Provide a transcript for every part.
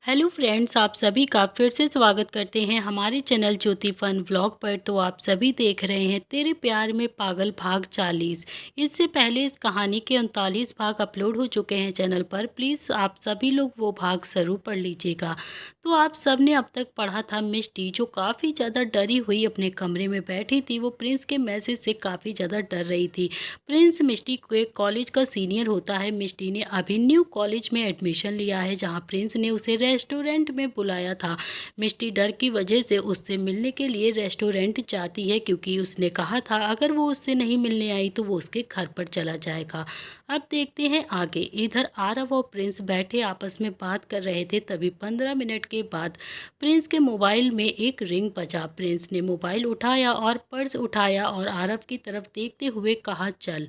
Hello friends, आप सभी का फिर से स्वागत करते हैं हमारे चैनल ज्योति फन व्लॉग पर। तो आप सभी देख रहे हैं तेरे प्यार में पागल भाग 40। इससे पहले इस कहानी के 39 भाग अपलोड हो चुके हैं चैनल पर। प्लीज़ आप सभी लोग वो भाग ज़रूर पढ़ लीजिएगा। तो आप सब ने अब तक पढ़ा था मिष्टी जो काफ़ी ज़्यादा डरी हुई अपने कमरे में बैठी थी। वो प्रिंस के मैसेज से काफ़ी ज़्यादा डर रही थी। प्रिंस मिष्टी के कॉलेज का सीनियर होता है। मिष्टी ने अभी न्यू कॉलेज में एडमिशन लिया है जहाँ प्रिंस ने उसे रेस्टोरेंट में बुलाया था। मिष्टी डर की वजह से उससे मिलने के लिए रेस्टोरेंट जाती है क्योंकि उसने कहा था अगर वो उससे नहीं मिलने आई तो वो उसके घर पर चला जाएगा। अब देखते हैं आगे। इधर आरव और प्रिंस बैठे आपस में बात कर रहे थे। तभी 15 मिनट के बाद प्रिंस के मोबाइल में एक रिंग बजा। प्रिंस ने मोबाइल उठाया और पर्स उठाया और आरव की तरफ देखते हुए कहा, चल।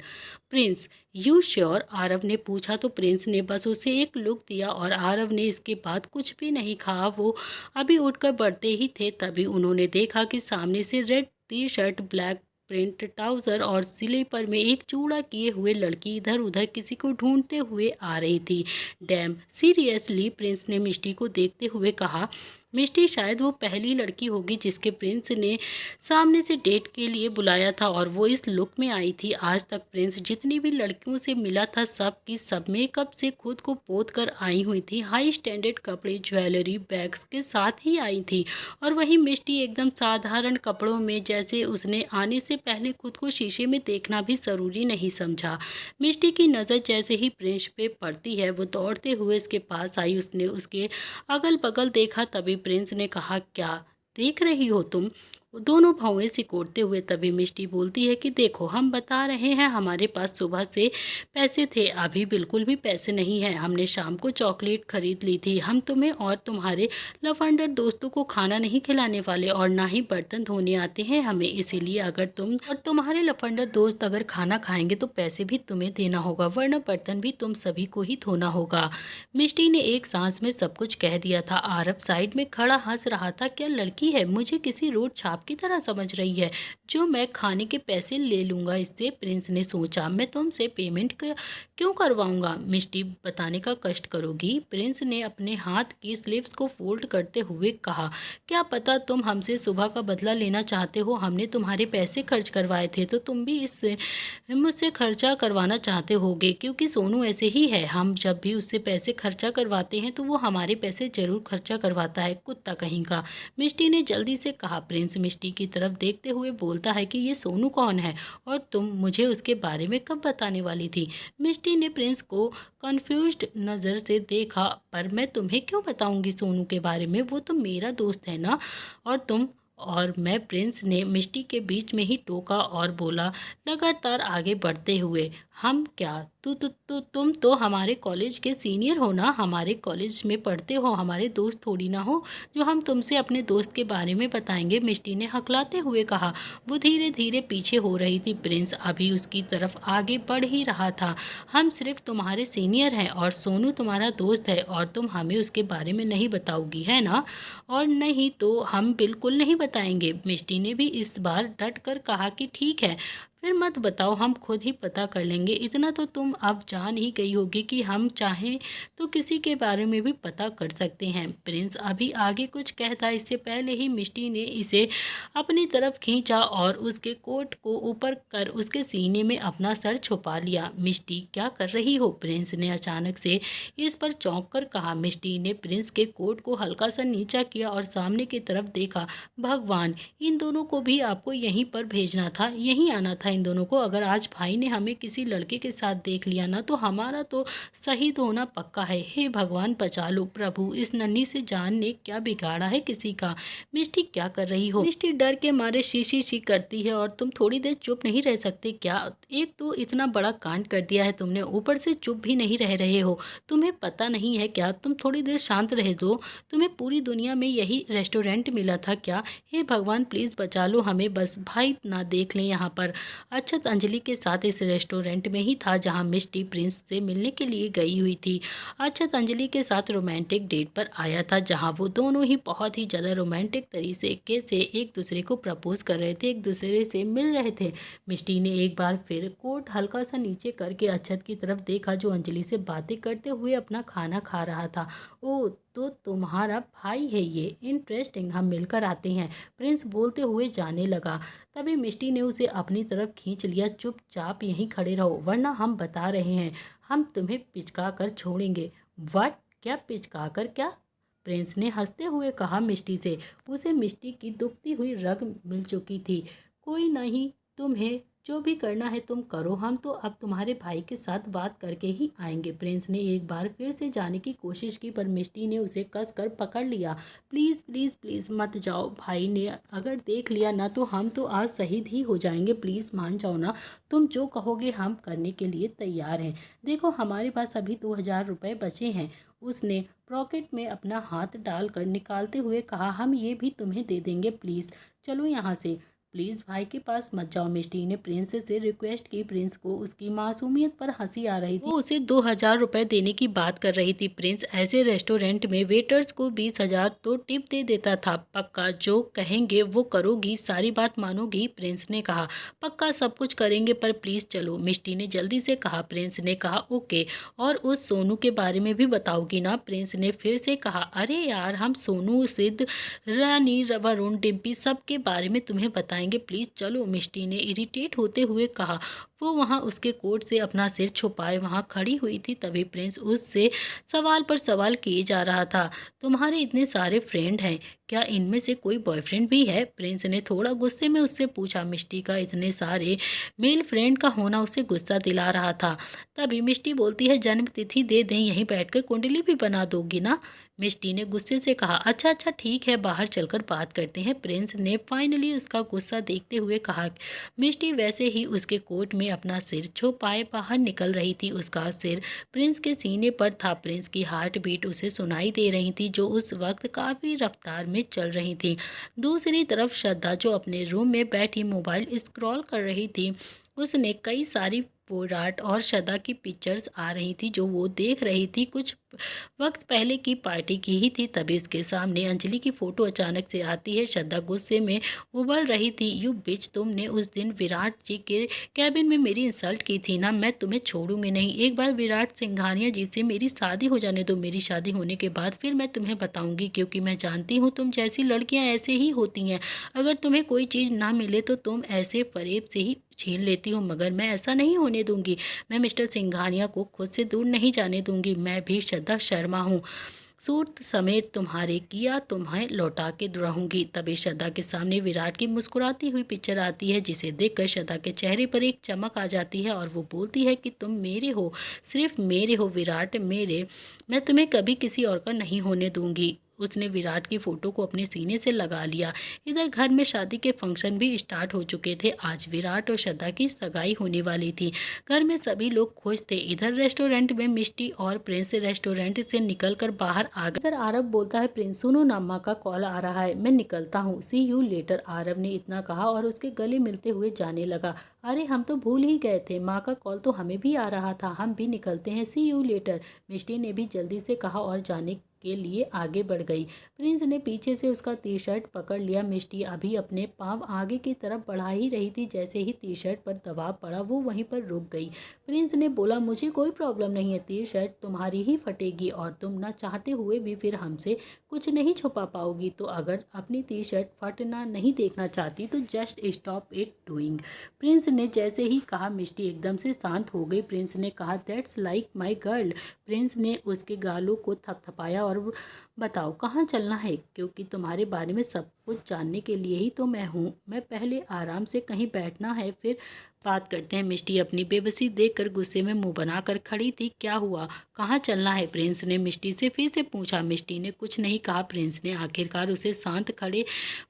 Prince, you sure? आरव ने पूछा तो प्रिंस ने बस उसे एक लुक दिया और आरव ने इसके बाद कुछ भी नहीं कहा। वो अभी उठकर बढ़ते ही थे तभी उन्होंने देखा कि सामने से red T shirt, black print trouser और स्लीपर में एक चूड़ा किए हुए लड़की इधर उधर किसी को ढूंढते हुए आ रही थी। Dam seriously? प्रिंस ने मिष्टी को देखते हुए कहा। मिष्टी शायद वो पहली लड़की होगी जिसके प्रिंस ने सामने से डेट के लिए बुलाया था और वो इस लुक में आई थी। आज तक प्रिंस जितनी भी लड़कियों से मिला था सब की सब मेकअप से खुद को पोत कर आई हुई थी। हाई स्टैंडर्ड कपड़े, ज्वेलरी, बैग्स के साथ ही आई थी। और वहीं मिष्टी एकदम साधारण कपड़ों में, जैसे उसने आने से पहले खुद को शीशे में देखना भी ज़रूरी नहीं समझा। मिष्टी की नज़र जैसे ही प्रिंस पे पड़ती है वो दौड़ते हुए उसके पास आई। उसने उसके अगल बगल देखा तभी प्रिंस ने कहा, क्या देख रही हो तुम? दोनों भौहें सिकोड़ते हुए तभी मिष्टी बोलती है कि देखो, हम बता रहे हैं हमारे पास सुबह से पैसे थे, अभी बिल्कुल भी पैसे नहीं है। हमने शाम को चॉकलेट खरीद ली थी। हम तुम्हें और तुम्हारे लफंडर दोस्तों को खाना नहीं खिलाने वाले और ना ही बर्तन धोने आते हैं हमें। इसीलिए अगर तुम और तुम्हारे लफंडर दोस्त अगर खाना खाएंगे तो पैसे भी तुम्हें देना होगा, वरना बर्तन भी तुम सभी को ही धोना होगा। मिष्टी ने एक सांस में सब कुछ कह दिया था। आरव साइड में खड़ा हंस रहा था। क्या लड़की है, मुझे किसी रोड छाप की तरह समझ रही है जो मैं खाने के पैसे ले लूंगा इससे? प्रिंस ने सोचा, मैं तुमसे पेमेंट क्यों करवाऊंगा? मिष्टी बताने का कष्ट करोगी? प्रिंस ने अपने हाथ की स्लीव्स को फोल्ड करते हुए कहा, क्या पता तुम हमसे सुबह का बदला लेना चाहते हो। हमने तुम्हारे पैसे खर्च करवाए थे तो तुम भी इस मुझसे खर्चा करवाना चाहते होगे, क्योंकि सोनू ऐसे ही है। हम जब भी उससे पैसे खर्चा करवाते हैं तो वो हमारे पैसे जरूर खर्चा करवाता है, कुत्ता कहीं का। मिष्टी ने जल्दी से कहा। प्रिंस मिष्टी की तरफ देखते हुए बोलता है कि ये सोनू कौन है और तुम मुझे उसके बारे में कब बताने वाली थी? मिष्टी ने प्रिंस को कंफ्यूज्ड नज़र से देखा। पर मैं तुम्हें क्यों बताऊंगी सोनू के बारे में, वो तो मेरा दोस्त है ना। और तुम और मैं? प्रिंस ने मिष्टी के बीच में ही टोका और बोला लगातार आगे बढ़ते हुए, हम क्या? तुम तो हमारे कॉलेज के सीनियर हो ना, हमारे कॉलेज में पढ़ते हो, हमारे दोस्त थोड़ी ना हो जो हम तुमसे अपने दोस्त के बारे में बताएंगे। मिष्टी ने हकलाते हुए कहा। वो धीरे धीरे पीछे हो रही थी। प्रिंस अभी उसकी तरफ आगे बढ़ ही रहा था। हम सिर्फ तुम्हारे सीनियर हैं और सोनू तुम्हारा दोस्त है और तुम हमें उसके बारे में नहीं बताओगी, है ना? और नहीं तो हम बिल्कुल नहीं बताएंगे। मिष्टी ने भी इस बार डट कर कहा कि ठीक है, फिर मत बताओ, हम खुद ही पता कर लेंगे। इतना तो तुम अब जान ही गई होगी कि हम चाहें तो किसी के बारे में भी पता कर सकते हैं। प्रिंस अभी आगे कुछ कहता इससे पहले ही मिष्टी ने इसे अपनी तरफ खींचा और उसके कोट को ऊपर कर उसके सीने में अपना सर छुपा लिया। मिष्टी, क्या कर रही हो? प्रिंस ने अचानक से इस पर चौंक कर कहा। मिष्टी ने प्रिंस के कोट को हल्का सा नीचा किया और सामने की तरफ देखा। भगवान, इन दोनों को भी आपको यहीं पर भेजना था, यहीं आना था इन दोनों को। अगर आज भाई ने हमें किसी लड़के के साथ देख लिया ना तो हमारा तो शहीद होना पक्का है। हे भगवान, बचा लो प्रभु, इस नन्ही से जान ने क्या बिगाड़ा है किसी का? मिष्टी, क्या कर रही हो? मिष्टी डर के मारे शी शी करती है। और तुम थोड़ी देर चुप नहीं रह सकते क्या? एक तो इतना बड़ा कांड कर दिया है तुमने, ऊपर से चुप भी नहीं रह रहे हो। तुम्हें पता नहीं है क्या? तुम थोड़ी देर शांत रह दो। तुम्हें पूरी दुनिया में यही रेस्टोरेंट मिला था क्या? हे भगवान, प्लीज़ बचा लो हमें, बस भाई ना देख लें यहाँ पर। अक्षत अंजलि के साथ इस रेस्टोरेंट में ही था जहाँ मिष्टी प्रिंस से मिलने के लिए गई हुई थी। अक्षत अंजलि के साथ रोमांटिक डेट पर आया था जहाँ वो दोनों ही बहुत ही ज़्यादा रोमांटिक तरीके से एक दूसरे को प्रपोज कर रहे थे, एक दूसरे से मिल रहे थे। मिष्टी ने एक बार फिर कोट हल्का सा नीचे करके अक्षत की तरफ देखा जो अंजलि से बातें करते हुए अपना खाना खा रहा था। ओ, तो तुम्हारा भाई है ये, इंटरेस्टिंग, हम मिलकर आते हैं। प्रिंस बोलते हुए जाने लगा। तभी मिष्टी ने उसे अपनी तरफ खींच लिया। चुपचाप यहीं खड़े रहो वरना हम बता रहे हैं, हम तुम्हें पिचका कर छोड़ेंगे। व्हाट? क्या पिचका कर क्या? प्रिंस ने हंसते हुए कहा मिष्टी से। उसे मिष्टी की दुखती हुई रग मिल चुकी थी। कोई नहीं, तुम्हें जो भी करना है तुम करो, हम तो अब तुम्हारे भाई के साथ बात करके ही आएंगे। प्रिंस ने एक बार फिर से जाने की कोशिश की पर मिष्टी ने उसे कस कर पकड़ लिया। प्लीज़ प्लीज़ प्लीज़ मत जाओ, भाई ने अगर देख लिया ना तो हम तो आज शहीद ही हो जाएंगे। प्लीज़ मान जाओ ना, तुम जो कहोगे हम करने के लिए तैयार हैं। देखो हमारे पास अभी 2,000 रुपये बचे हैं। उसने पॉकेट में अपना हाथ डालकर निकालते हुए कहा, हम ये भी तुम्हें दे देंगे, प्लीज़ चलो यहाँ से। प्लीज़ भाई के पास मत जाओ, मिष्टी ने प्रिंस से रिक्वेस्ट की। प्रिंस को उसकी मासूमियत पर हंसी आ रही थी। वो उसे 2,000 रुपये देने की बात कर रही थी। प्रिंस ऐसे रेस्टोरेंट में वेटर्स को 20,000 तो टिप दे देता था। पक्का जो कहेंगे वो करोगी, सारी बात मानोगी? प्रिंस ने कहा। पक्का सब कुछ करेंगे पर प्लीज़ चलो, मिष्टी ने जल्दी से कहा। प्रिंस ने कहा ओके। और उस सोनू के बारे में भी बताओगी ना? प्रिंस ने फिर से कहा। अरे यार, हम सोनू, सिद्ध, रानी, वरुण, डिम्पी सबके बारे में तुम्हें बताएंगे, प्लीज़ चलो, मिष्टी ने इरिटेट होते हुए कहा। वो वहाँ उसके कोट से अपना सिर छुपाए वहाँ खड़ी हुई थी। तभी प्रिंस उससे सवाल पर सवाल किए जा रहा था। तुम्हारे इतने सारे फ्रेंड हैं, क्या इनमें से कोई बॉयफ्रेंड भी है? प्रिंस ने थोड़ा गुस्से में उससे पूछा। मिष्टी का इतने सारे मेल फ्रेंड का होना उसे गुस्सा दिला रहा था। तभी मिष्टी बोलती है, जन्म तिथि दे दें, यहीं बैठकर कुंडली भी बना दोगी ना? मिष्टी ने गुस्से से कहा। अच्छा अच्छा ठीक है, बाहर चलकर बात करते हैं। प्रिंस ने फाइनली उसका गुस्सा देखते हुए कहा। मिष्टी वैसे ही उसके कोट में अपना सिर छुपाए बाहर निकल रही थी। उसका सिर प्रिंस के सीने पर था। प्रिंस की हार्ट बीट उसे सुनाई दे रही थी जो उस वक्त काफ़ी रफ्तार में चल रही थी। दूसरी तरफ श्रद्धा जो अपने रूम में बैठी मोबाइल स्क्रॉल कर रही थी, उसने कई सारी विराट और श्रद्धा की पिक्चर्स आ रही थी जो वो देख रही थी। कुछ वक्त पहले की पार्टी की ही थी। तभी उसके सामने अंजलि की फ़ोटो अचानक से आती है। श्रद्धा गुस्से में उबल रही थी। यू बिच, तुमने उस दिन विराट जी के कैबिन में मेरी इंसल्ट की थी ना, मैं तुम्हें छोड़ूंगी नहीं। एक बार विराट सिंघानिया जी से मेरी शादी हो जाने दो। मेरी शादी होने के बाद फिर मैं तुम्हें बताऊंगी, क्योंकि मैं जानती हूँ तुम जैसी लड़कियाँ ऐसे ही होती हैं। अगर तुम्हें कोई चीज़ ना मिले तो तुम ऐसे फरेब से ही छीन लेती हो, मगर मैं ऐसा नहीं होने दूंगी। मैं मिस्टर सिंघानिया को खुद से दूर नहीं जाने दूंगी। मैं भी श्रद्धा शर्मा हूँ, सूट समेत तुम्हारे किया तुम्हें लौटा के रहूंगी। तभी श्रद्धा के सामने विराट की मुस्कुराती हुई पिक्चर आती है, जिसे देखकर श्रद्धा के चेहरे पर एक चमक आ जाती है और वो बोलती है कि तुम मेरे हो, सिर्फ मेरे हो विराट, मेरे। मैं तुम्हें कभी किसी और का नहीं होने दूंगी। उसने विराट की फ़ोटो को अपने सीने से लगा लिया। इधर घर में शादी के फंक्शन भी स्टार्ट हो चुके थे। आज विराट और श्रद्धा की सगाई होने वाली थी। घर में सभी लोग खुश थे। इधर रेस्टोरेंट में मिष्टी और प्रिंस रेस्टोरेंट से निकलकर बाहर आ गए। इधर आरव बोलता है, प्रिंस सुनो ना, माँ का कॉल आ रहा है, मैं निकलता हूँ, सी यू लेटर। आरव ने इतना कहा और उसके गले मिलते हुए जाने लगा। अरे हम तो भूल ही गए थे, माँ का कॉल तो हमें भी आ रहा था, हम भी निकलते हैं, सी यू लेटर। मिष्टी ने भी जल्दी से कहा और जाने के लिए आगे बढ़ गई। प्रिंस ने पीछे से उसका टी शर्ट पकड़ लिया। मिष्टी अभी अपने पाँव आगे की तरफ बढ़ा ही रही थी। जैसे ही टी शर्ट पर दबाव पड़ा वो वहीं पर रुक गई। प्रिंस ने बोला, मुझे कोई प्रॉब्लम नहीं है, टी शर्ट तुम्हारी ही फटेगी और तुम ना चाहते हुए भी फिर हमसे कुछ नहीं छुपा पाओगी। तो अगर अपनी टी शर्ट फटना नहीं देखना चाहती तो just stop it doing. Prince ने जैसे ही कहा मिष्टी एकदम से शांत हो गई। प्रिंस ने कहा, that's like my girl. Prince ने उसके गालों को थपथपाया और बताओ कहाँ चलना है, क्योंकि तुम्हारे बारे में सब कुछ जानने के लिए ही तो मैं हूँ। मैं पहले आराम से कहीं बैठना है, फिर बात करते हैं। मिष्टी अपनी बेबसी देखकर गुस्से में मुंह बनाकर खड़ी थी। क्या हुआ, कहाँ चलना है? प्रिंस ने मिष्टी से फिर से पूछा। मिष्टी ने कुछ नहीं कहा। प्रिंस ने आखिरकार उसे शांत खड़े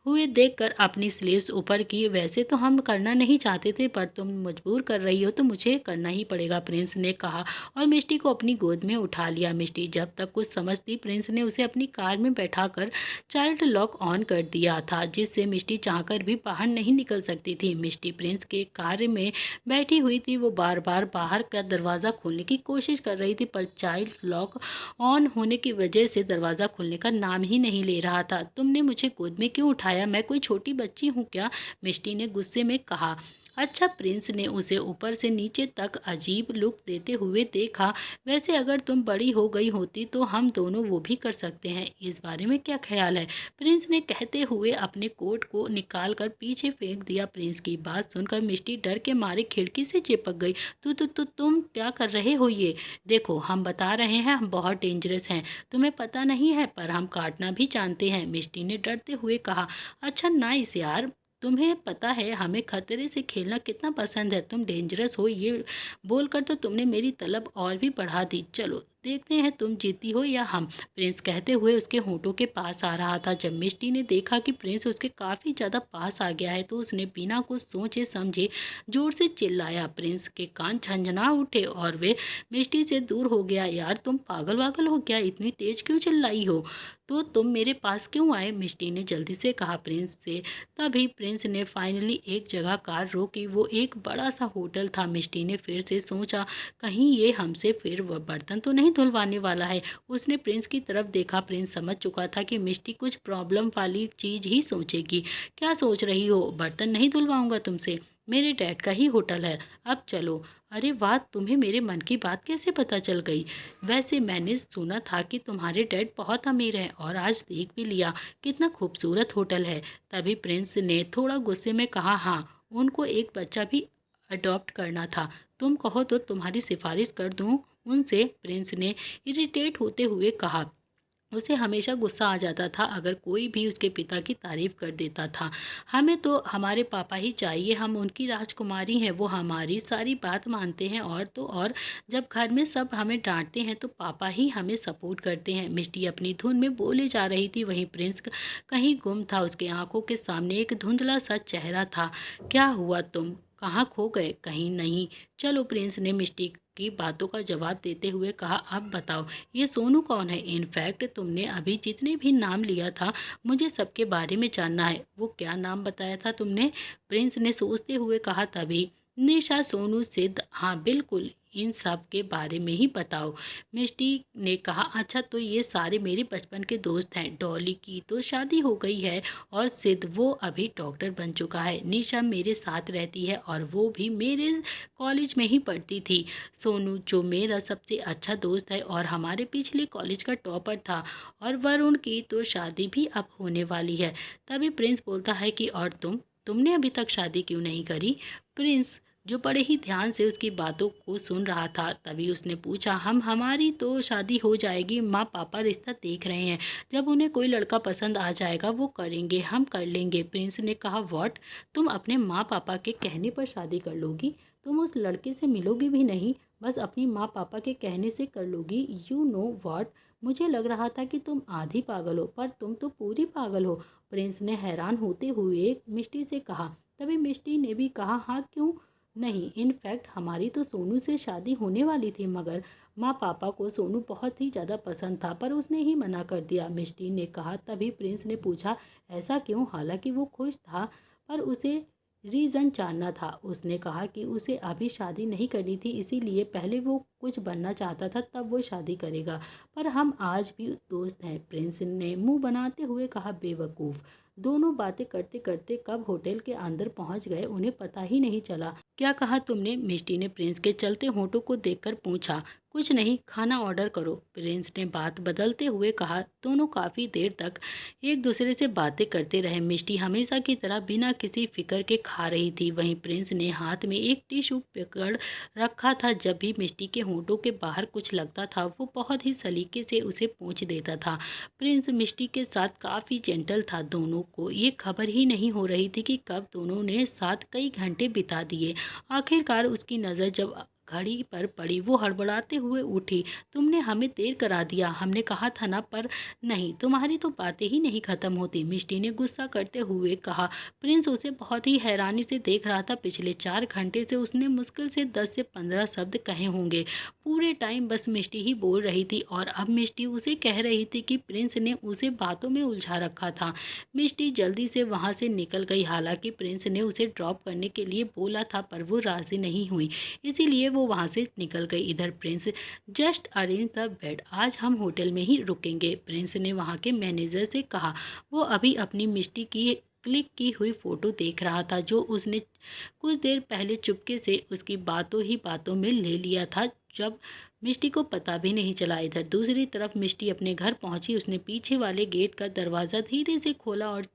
हुए देखकर अपनी स्लीव्स ऊपर की। वैसे तो हम करना नहीं चाहते थे, पर तुम मजबूर कर रही हो तो मुझे करना ही पड़ेगा, प्रिंस ने कहा और मिष्टी को अपनी गोद में उठा लिया। मिष्टी जब तक कुछ समझती, प्रिंस ने उसे अपनी कार में बैठाकर चाइल्ड लॉक ऑन कर दिया था, जिससे मिष्टी चाहकर भी बाहर नहीं निकल सकती थी। मिष्टी प्रिंस के कार में बैठी हुई थी। वो बार बार बाहर का दरवाज़ा खोलने की कोशिश कर रही थी, पर चाइल्ड लॉक ऑन होने की वजह से दरवाज़ा खुलने का नाम ही नहीं ले रहा था। तुमने मुझे गोद में क्यों उठाया? मैं कोई छोटी बच्ची हूँ क्या? मिष्टी ने गुस्से में कहा। अच्छा, प्रिंस ने उसे ऊपर से नीचे तक अजीब लुक देते हुए देखा। वैसे अगर तुम बड़ी हो गई होती तो हम दोनों वो भी कर सकते हैं, इस बारे में क्या ख्याल है? प्रिंस ने कहते हुए अपने कोट को निकाल कर पीछे फेंक दिया। प्रिंस की बात सुनकर मिष्टी डर के मारे खिड़की से चिपक गई। तुम क्या कर रहे हो ये? देखो, हम बता रहे हैं, हम बहुत डेंजरस हैं। तुम्हें पता नहीं है, पर हम काटना भी जानते हैं, मिष्टी ने डरते हुए कहा। अच्छा नाइस यार, तुम्हें पता है हमें खतरे से खेलना कितना पसंद है। तुम डेंजरस हो ये बोलकर तो तुमने मेरी तलब और भी बढ़ा दी। चलो देखते हैं तुम जीती हो या हम। प्रिंस कहते हुए उसके होठों के पास आ रहा था। जब मिष्टी ने देखा कि प्रिंस उसके काफ़ी ज़्यादा पास आ गया है तो उसने बिना कुछ सोचे समझे जोर से चिल्लाया। प्रिंस के कान झंझना उठे और वे मिष्टी से दूर हो गया। यार तुम पागल वागल हो क्या? इतनी तेज क्यों चिल्लाई हो? तो तुम मेरे पास क्यों आए? मिष्टी ने जल्दी से कहा प्रिंस से। तभी प्रिंस ने फाइनली एक जगह कार रोकी। वो एक बड़ा सा होटल था। मिष्टी ने फिर से सोचा, कहीं ये हमसे फिर वह बर्तन तो नहीं धुलवाने वाला है। उसने प्रिंस की तरफ देखा। प्रिंस समझ चुका था कि मिष्टी कुछ प्रॉब्लम वाली चीज ही सोचेगी। क्या सोच रही हो? बर्तन नहीं धुलवाऊंगा तुमसे, मेरे डैड का ही होटल है, अब चलो। अरे वाह, तुम्हें मेरे मन की बात कैसे पता चल गई? वैसे मैंने सुना था कि तुम्हारे डैड बहुत अमीर हैं और आज देख भी लिया, कितना खूबसूरत होटल है। तभी प्रिंस ने थोड़ा गुस्से में कहा, हाँ, उनको एक बच्चा भी अडॉप्ट करना था। तुम कहो तो तुम्हारी सिफारिश कर दूं उनसे, प्रिंस ने इरिटेट होते हुए कहा। उसे हमेशा गुस्सा आ जाता था अगर कोई भी उसके पिता की तारीफ कर देता था। हमें तो हमारे पापा ही चाहिए, हम उनकी राजकुमारी हैं, वो हमारी सारी बात मानते हैं। और तो और जब घर में सब हमें डांटते हैं तो पापा ही हमें सपोर्ट करते हैं। मिष्टी अपनी धुन में बोले जा रही थी, वहीं प्रिंस कहीं गुम था। उसके आंखों के सामने एक धुंधला सा चेहरा था। क्या हुआ, तुम कहाँ खो गए? कहीं नहीं। चलो, प्रिंस ने मिष्टी की बातों का जवाब देते हुए कहा। अब बताओ, ये सोनू कौन है? इनफैक्ट तुमने अभी जितने भी नाम लिया था, मुझे सबके बारे में जानना है। वो क्या नाम बताया था तुमने? प्रिंस ने सोचते हुए कहा। तभी निशा, सोनू, सिद्ध, हाँ बिल्कुल, इन सब के बारे में ही बताओ, मिष्टी ने कहा। अच्छा, तो ये सारे मेरे बचपन के दोस्त हैं। डॉली की तो शादी हो गई है और सिद्ध, वो अभी डॉक्टर बन चुका है। निशा मेरे साथ रहती है और वो भी मेरे कॉलेज में ही पढ़ती थी। सोनू, जो मेरा सबसे अच्छा दोस्त है और हमारे पिछले कॉलेज का टॉपर था। और वरुण की तो शादी भी अब होने वाली है। तभी प्रिंस बोलता है कि और तुमने अभी तक शादी क्यों नहीं करी? प्रिंस, जो बड़े ही ध्यान से उसकी बातों को सुन रहा था, तभी उसने पूछा, हमारी तो शादी हो जाएगी, माँ पापा रिश्ता देख रहे हैं, जब उन्हें कोई लड़का पसंद आ जाएगा वो करेंगे, हम कर लेंगे। प्रिंस ने कहा, व्हाट? तुम अपने माँ पापा के कहने पर शादी कर लोगी? तुम उस लड़के से मिलोगी भी नहीं, बस अपनी माँ पापा के कहने से कर लोगी? यू नो व्हाट, मुझे लग रहा था कि तुम आधी पागल हो, पर तुम तो पूरी पागल हो। प्रिंस ने हैरान होते हुए मिष्टी से कहा। तभी मिष्टी ने भी कहा, हाँ क्यों नहीं, इनफैक्ट हमारी तो सोनू से शादी होने वाली थी, मगर माँ पापा को सोनू बहुत ही ज़्यादा पसंद था, पर उसने ही मना कर दिया, मिष्टी ने कहा। तभी प्रिंस ने पूछा, ऐसा क्यों? हालांकि वो खुश था, पर उसे रीज़न जानना था। उसने कहा कि उसे अभी शादी नहीं करनी थी, इसीलिए पहले वो कुछ बनना चाहता था, तब वो शादी करेगा। पर हम आज भी दोस्त हैं, प्रिंस ने मुंह बनाते हुए कहा। बेवकूफ़, दोनों बातें करते करते कब होटल के अंदर पहुंच गए उन्हें पता ही नहीं चला। क्या कहा तुमने? मिष्टी ने प्रिंस के चलते होठों को देखकर पूछा। कुछ नहीं, खाना ऑर्डर करो, प्रिंस ने बात बदलते हुए कहा। दोनों काफ़ी देर तक एक दूसरे से बातें करते रहे। मिष्टी हमेशा की तरह बिना किसी फिक्र के खा रही थी, वहीं प्रिंस ने हाथ में एक टिश्यू पकड़ रखा था। जब भी मिष्टी के होठों के बाहर कुछ लगता था वो बहुत ही सलीके से उसे पोंछ देता था। प्रिंस मिष्टी के साथ काफ़ी जेंटल था। दोनों को ये खबर ही नहीं हो रही थी कि कब दोनों ने साथ कई घंटे बिता दिए। आखिरकार उसकी नज़र जब घड़ी पर पड़ी, वो हड़बड़ाते हुए उठी। तुमने हमें देर करा दिया, हमने कहा था ना। पर नहीं, तुम्हारी तो बातें ही नहीं खत्म होती, मिष्टी ने गुस्सा करते हुए कहा। प्रिंस उसे बहुत ही हैरानी से देख रहा था। पिछले 4 घंटे से उसने मुश्किल से 10 से 15 शब्द कहे होंगे। पूरे टाइम बस मिष्टी ही बोल रही थी और अब मिष्टी उसे कह रही थी कि प्रिंस ने उसे बातों में उलझा रखा था। मिष्टी जल्दी से वहां से निकल गई। हालांकि प्रिंस ने उसे ड्रॉप करने के लिए बोला था, पर वो राजी नहीं हुई, इसीलिए वो वहां से निकल गई। इधर Prince, just arrange the bed, आज हम होटल में ही रुकेंगे, प्रिंस ने वहां के मैनेजर से कहा। वो अभी अपनी मिष्टी की क्लिक की हुई फ़ोटो देख रहा था जो उसने कुछ देर पहले चुपके से उसकी बातों ही बातों में ले लिया था, जब मिष्टी को पता भी नहीं चला। इधर दूसरी तरफ मिष्टी अपने घर पहुंची। उसने पीछे वाले गेट का दरवाज़ा धीरे से खोला और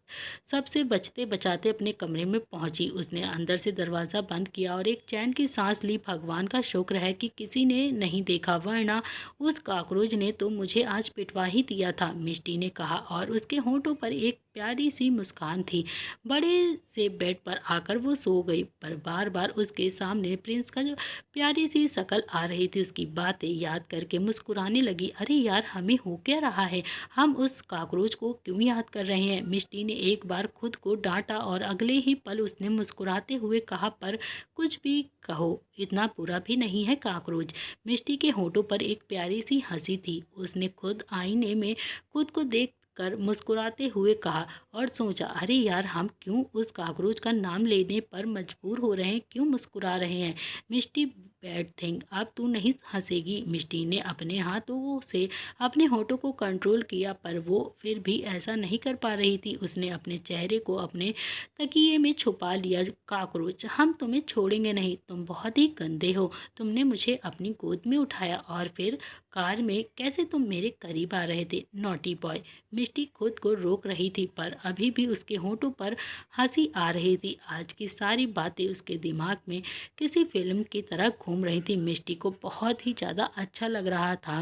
सबसे बचते बचाते अपने कमरे में पहुंची। उसने अंदर से दरवाज़ा बंद किया और एक चैन की सांस ली। भगवान का शुक्र है कि किसी ने नहीं देखा, वरना उस कॉकरोच ने तो मुझे आज पिटवा ही दिया था, मिष्टी ने कहा और उसके होंठों पर एक प्यारी सी मुस्कान थी। बड़े से बेड पर आकर वो सो गई, पर बार बार उसके सामने प्रिंस का जो प्यारी सी शक्ल आ रही थी। उसकी बातें याद करके मुस्कुराने लगी। अरे यार, हमें हो क्या रहा है? हम उस कॉकरोच को क्यों याद कर रहे हैं? मिष्टी ने एक बार खुद को डांटा और अगले ही पल उसने मुस्कुराते हुए कहा, पर कुछ भी कहो, इतना बुरा भी नहीं है कॉकरोच। मिष्टी के होंठों पर एक प्यारी सी हंसी थी। उसने खुद आईने में खुद को देख कर मुस्कुराते हुए कहा और सोचा, अरे यार, हम क्यों उस कॉकरोच का नाम लेने पर मजबूर हो रहे हैं, क्यों मुस्कुरा रहे हैं? मिष्टी, बैड थिंग, अब तू नहीं हंसेगी। मिष्टी ने अपने हाथों से अपने होठों को कंट्रोल किया, पर वो फिर भी ऐसा नहीं कर पा रही थी। उसने अपने चेहरे को अपने तकिए में छुपा लिया। कॉकरोच, हम तुम्हें छोड़ेंगे नहीं, तुम बहुत ही गंदे हो। तुमने मुझे अपनी गोद में उठाया और फिर कार में कैसे तुम मेरे करीब आ रहे थे, नॉटी बॉय। मिष्टी खुद को रोक रही थी, पर अभी भी उसके होंठों पर हंसी आ रही थी। आज की सारी बातें उसके दिमाग में किसी फिल्म की तरह घूम रही थी। मिष्टी को बहुत ही ज़्यादा अच्छा लग रहा था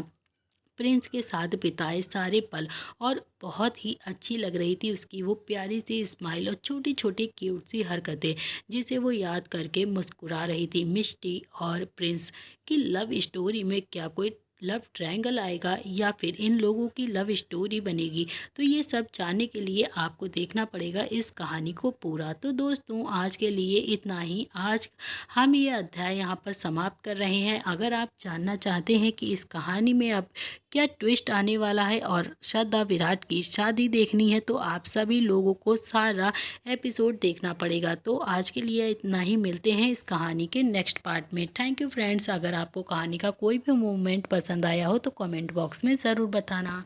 प्रिंस के साथ बिताए सारे पल, और बहुत ही अच्छी लग रही थी उसकी वो प्यारी सी स्माइल और छोटी छोटी क्यूट सी हरकतें, जिसे वो याद करके मुस्कुरा रही थी। मिष्टी और प्रिंस की लव स्टोरी में क्या कोई लव ट्रायंगल आएगा या फिर इन लोगों की लव स्टोरी बनेगी? तो ये सब जानने के लिए आपको देखना पड़ेगा इस कहानी को पूरा। तो दोस्तों, आज के लिए इतना ही। आज हम ये अध्याय यहाँ पर समाप्त कर रहे हैं। अगर आप जानना चाहते हैं कि इस कहानी में अब क्या ट्विस्ट आने वाला है और श्रद्धा विराट की शादी देखनी है, तो आप सभी लोगों को सारा एपिसोड देखना पड़ेगा। तो आज के लिए इतना ही। मिलते हैं इस कहानी के नेक्स्ट पार्ट में। Thank you friends. अगर आपको कहानी का कोई भी मोमेंट पसंद आया हो तो कमेंट बॉक्स में ज़रूर बताना।